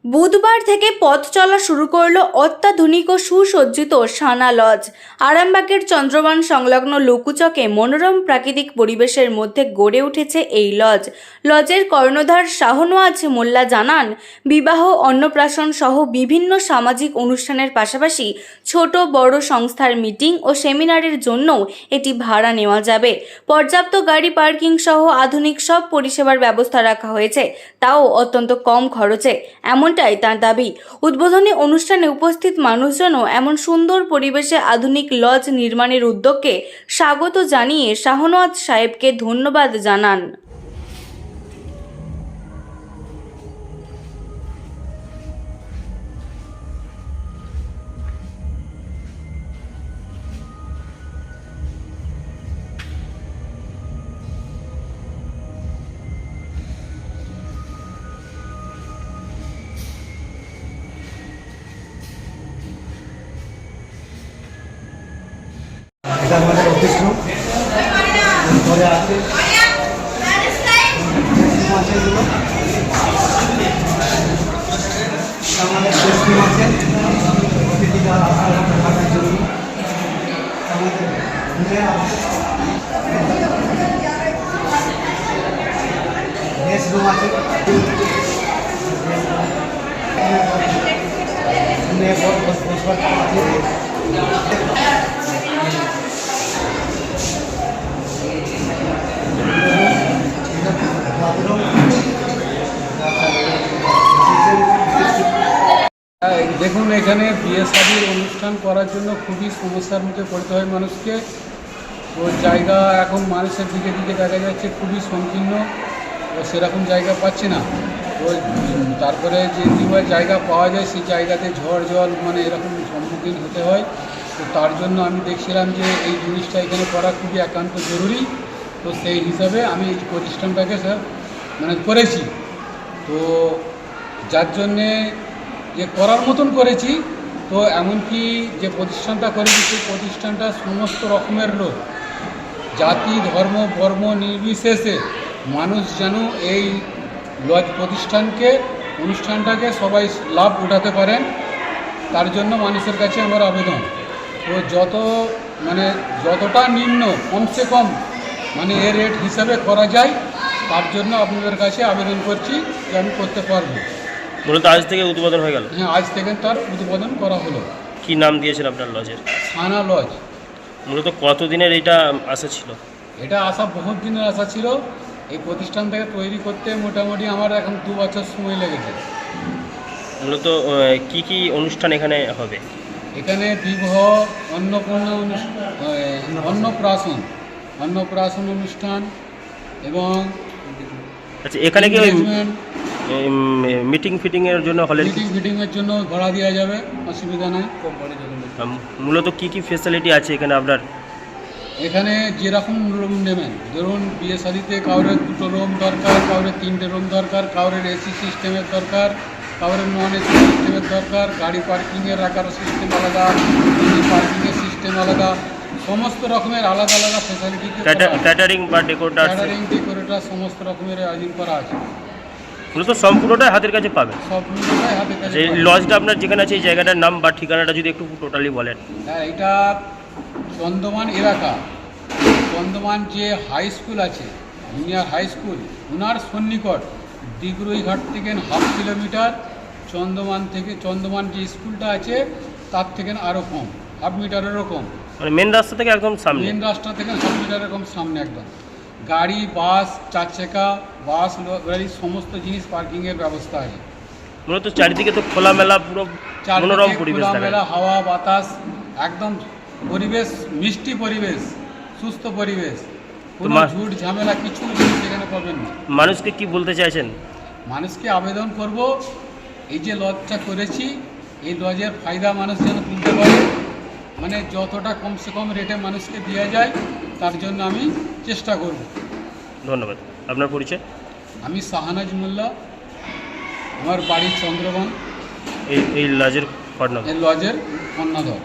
বুধবার থেকে পথ চলা শুরু করল অত্যাধুনিক ও সুসজ্জিত সানা লজ। আরামবাগের চন্দ্রবান সংলগ্ন লকুচকে মনোরম প্রাকৃতিক পরিবেশের মধ্যে গড়ে উঠেছে এই লজ। লজের কর্ণধার শাহনওয়াজ মোল্লা জানান, বিবাহ, অন্নপ্রাশন সহ বিভিন্ন সামাজিক অনুষ্ঠানের পাশাপাশি ছোট বড় সংস্থার মিটিং ও সেমিনারের জন্যও এটি ভাড়া নেওয়া যাবে। পর্যাপ্ত গাড়ি পার্কিং সহ আধুনিক সব পরিষেবার ব্যবস্থা রাখা হয়েছে, তাও অত্যন্ত কম খরচে, এমনটাই তার দাবি। উদ্বোধনী অনুষ্ঠানে উপস্থিত মানুষজনও এমন সুন্দর পরিবেশে আধুনিক লজ নির্মাণের উদ্যোগকে স্বাগত জানিয়ে শাহনওয়াজ সাহেবকে ধন্যবাদ জানান। এটা আমাদের অফিস রুম, ঘরে আছে মাছেরগুলো, আমাদের টেস্টিং আছে অতিথিরা থাকার জন্য, আমাদের গেস্ট রুম আছে, দেখুন, এখানে বিয়ে শাদীর অনুষ্ঠান করার জন্য খুবই সমস্যার মুখে পড়তে হয় মানুষকে। তো জায়গা এখন মানুষের দিকে দিকে দেখা যাচ্ছে খুবই সংকীর্ণ, ও সেরকম জায়গা পাচ্ছে না। তো তারপরে যে জায়গা পাওয়া যায় সেই জায়গাতে ঝড় জল মানে এরকম সম্মুখীন হতে হয়। তো তার জন্য আমি দেখছিলাম যে এই জিনিসটা এখানে করা খুবই একান্ত জরুরি। তো সেই হিসাবে আমি এই প্রতিষ্ঠানটাকে করেছি। তো যার জন্যে যে করার মতন করেছি, তো এমনকি যে প্রতিষ্ঠানটা করেছি সেই প্রতিষ্ঠানটা সমস্ত রকমের লোক, জাতি ধর্ম বর্ণ নির্বিশেষে মানুষ যেন এই লজ অনুষ্ঠানটাকে সবাই লাভ উঠাতে পারেন, তার জন্য মানুষের কাছে আমার আবেদন। তো যতটা নিম্ন কমসে কম এর রেট হিসাবে করা যায়, তার জন্য আপনাদের কাছে আবেদন করছি যে আমি করতে পারবো। মূলত আজ থেকে উদ্বোধন হয়ে গেল? হ্যাঁ, আজ থেকে তার উদ্বোধন করা হলো। কি নাম দিয়েছেন আপনার লজের? সানা লজ। মূলত কতদিনের এটা আশা ছিল? এটা আশা বহুত দিনের আশা ছিল। এই প্রতিষ্ঠানটাকে তৈরি করতে মোটামুটি আমার এখন 2 বছর সময় লেগেছে। মূলত কি কি অনুষ্ঠান এখানে হবে? এখানে বিবাহ, অন্নপ্রাশন অনুষ্ঠান এবং আচ্ছা, এখানে কি মিটিং ফিটিংয়ের জন্য মিটিংয়ের জন্য ভাড়া দেওয়া যাবে, অসুবিধা নাই। মূলত কি কি ফেসিলিটি আছে এখানে আপনার? এখানে যেরকম রুম নেবেন, ধরুন বিয়ে শাদিতে কাউরের 2টো রুম দরকার, কাউরের 3টে রুম দরকার, কাউরের এসি সিস্টেমের দরকার, কাউরের নন এসি সিস্টেমের দরকার, গাড়ি পার্কিংয়ের রাখার সিস্টেম আলাদা, পার্কিংয়ের সিস্টেম আলাদা, সমস্ত রকমের আলাদা আলাদা ফেসিলিটি। ক্যাটারিং বা ডেকোরেটর সমস্ত রকমের আয়োজন করা আছে। মূলত সম্পূর্ণটাই হাতের কাছে পাবেন? সম্পূর্ণটাই হাতের কাছে। এই লজটা আপনার যেখানে আছে এই জায়গাটার নাম বা ঠিকানাটা যদি একটু টোটালি বলেন। হ্যাঁ, এটা চন্দ্রমান এলাকা, চন্দ্রমান যে হাই স্কুল আছে, জুনিয়র হাই স্কুল, ওনার সন্নিকট, দিগরুইঘাট থেকে 1/2 কিলোমিটার। চন্দ্রমান যে স্কুলটা আছে তার থেকে আরও কম, 1/2 মিটারেরও কম। মেন রাস্তা থেকে একদম সামনে? মেন রাস্তা থেকে 1/2 মিটারের কম সামনে একদম। গাড়ি, বাস, 4 চাকা বাস, গাড়ি, সমস্ত জিনিস পার্কিংয়ের ব্যবস্থা আছে। মূলত চারিদিকে তো খোলামেলা, পুরো মনোরম পরিবেশ, খোলামেলা হাওয়া বাতাস, একদম পরিবেশ মিষ্টি পরিবেশ, সুস্থ পরিবেশ, কোনো ঝুট ঝামেলা কিছু সেখানে পাবেন না। মানুষকে কি বলতে চাইছেন? মানুষকে আবেদন করব, এই যে লজটা করেছি, এই লজের ফায়দা মানুষ যেন তুলতে পারে, যতটা কমসে কম রেটে মানুষকে দেওয়া যায় তার জন্য আমি চেষ্টা করব। ধন্যবাদ। আপনার পরিচয়? আমি শাহনওয়াজ মোল্লা, আমার বাড়ি চন্দ্রবান। এই লজের কর্ণধার।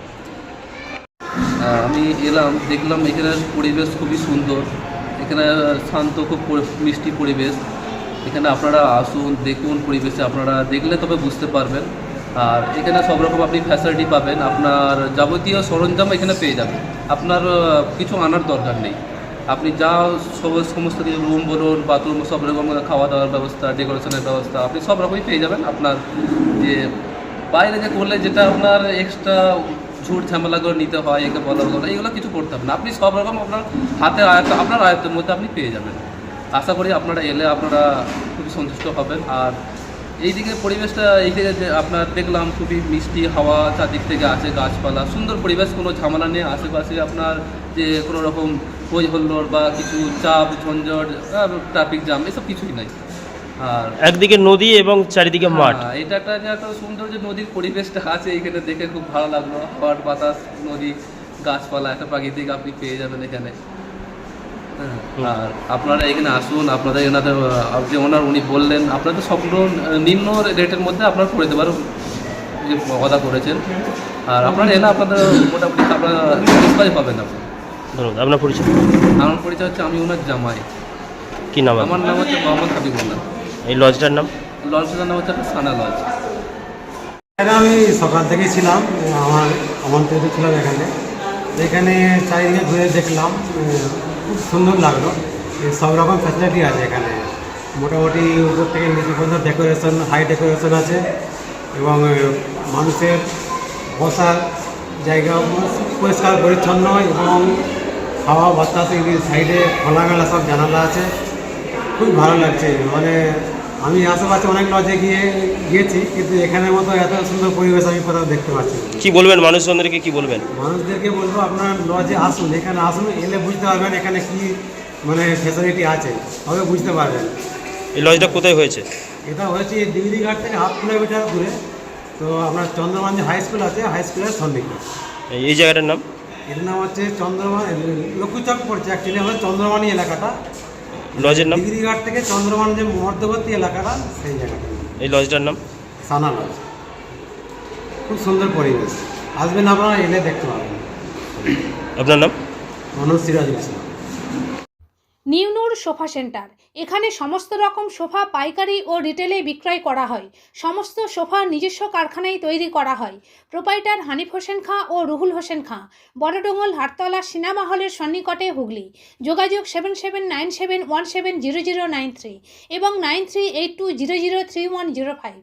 আমি এলাম, দেখলাম এখানে পরিবেশ খুবই সুন্দর, এখানে শান্ত, খুব মিষ্টি পরিবেশ। এখানে আপনারা আসুন, দেখুন, পরিবেশে আপনারা দেখলে তবে বুঝতে পারবেন। আর এখানে সব রকম আপনি ফ্যাসিলিটি পাবেন, আপনার যাবতীয় সরঞ্জাম এখানে পেয়ে যাবেন, আপনার কিছু আনার দরকার নেই। আপনি যা সমস্ত কিছু রুম বলুন, বাথরুম, সব রকম খাওয়া দাওয়ার ব্যবস্থা, ডেকোরেশনের ব্যবস্থা আপনি সব রকমই পেয়ে যাবেন। আপনার যে বাইরে যে করলে যেটা আপনার এক্সট্রা ঝুট ঝামেলা করে নিতে হয়, একে বলা বলা এগুলো কিছু করতে হবে না। আপনি সব রকম আপনার হাতে আপনার আয়ত্তের মধ্যে আপনি পেয়ে যাবেন। আশা করি আপনারা এলে আপনারা খুবই সন্তুষ্ট হবেন। আর এইদিকে পরিবেশটা এইদিকে যে আপনার দেখলাম খুবই মিষ্টি হাওয়া, চারদিক থেকে আছে গাছপালা, সুন্দর পরিবেশ, কোনো ঝামেলা নেই। আশেপাশে আপনার যে কোনো রকম হই হল্লোড় বা কিছু চাপ ঝঞ্ঝট, ট্রাফিক জ্যাম এসব কিছুই নাই। আর একদিকে নদী এবং চারিদিকে মাঠ। এটা একটা যে একটা সুন্দর যে নদীর পরিবেশটা আছে এখানে দেখে খুব ভালো লাগলো। হাওয়ার বাতাস, নদী, গাছপালা, একটা প্রাকৃতিক আপনি পেয়ে যাবেন এখানে। আর আপনারা এখানে আসুন, আপনাদের এনাদের যে ওনার উনি বললেন আপনাদের সম্পূর্ণ নিম্ন রেটের মধ্যে আপনারা করে দেবার যে কথা করেছেন। আর আপনারা এলে আপনাদের মোটামুটি আপনারা স্যাটিসফাই পাবেন। আপনি ধন্যবাদ। আপনার পরিচয়? আমার পরিচয় হচ্ছে আমি ওনার জামাই। কি নাম? আমার নাম হচ্ছে মোহাম্মদ হাবিবুল্লাহ। এই লজটার নাম? লজটার নাম হচ্ছে সানা লজ। আমি সকাল থেকেই ছিলাম, আমন্ত্রিত ছিলাম এখানে চারিদিকে ঘুরে দেখলাম, খুব সুন্দর লাগলো। সব রকম ফ্যাসিলিটি আছে এখানে, মোটামুটি উপর থেকে নিচু পর্যন্ত ডেকোরেশন, হাই ডেকোরেশন আছে এবং মানুষের বসার জায়গা পরিষ্কার পরিচ্ছন্ন এবং হাওয়া বাতাস সাইডে খোলামেলা সব জানালা আছে, খুব ভালো লাগছে। মানে আমি আশেপাশে অনেক লজে গিয়েছি, কিন্তু এখানের মতো এত সুন্দর পরিবেশ আমি কোথাও দেখতে পাচ্ছি না। কি বলবেন মানুষজনদেরকে, কি বলবেন? মানুষদেরকে বলবো আপনার লজে আসুন, এখানে আসুন, এলে বুঝতে পারবেন এখানে কি মানে ফ্যাসিলিটি আছে, তবে বুঝতে পারবেন। এই লজটা কোথায় হয়েছে? এটা হয়েছে ডিগ্রি ঘাট থেকে 1/2 কিলোমিটার দূরে। তো আপনার চন্দ্রমান যে হাই স্কুল আছে, হাই স্কুলের সন্নিকটে। এই জায়গাটার নাম? এর নাম হচ্ছে লক্ষ্মীচক পড়ছে, অ্যাকচুয়ালি আমাদের চন্দ্রমানি এলাকাটা। লজের নাম? ডিগ্রি ঘাট থেকে চন্দ্রমান যে মধ্যবর্তী এলাকাটা, সেই জায়গাটা। এই লজটার নাম? সানা লজ। খুব সুন্দর পরিবেশ, আসবেন আপনারা, এলে দেখতে পাবেন। আপনার নাম? মনোজ সিরাজুল ইসলাম। নিউনুর সোফা সেন্টার, এখানে সমস্ত রকম সোফা পাইকারি ও রিটেলে বিক্রয় করা হয়। সমস্ত সোফা নিজস্ব কারখানায় তৈরি করা হয়। প্রোপাইটার হানিফ হোসেন খাঁ ও রুহুল হোসেন খাঁ, বড়ডোঙ্গল হাটতলা সিনেমা হলের সন্নিকটে, হুগলি। যোগাযোগ 7797170093 এবং 9382003105।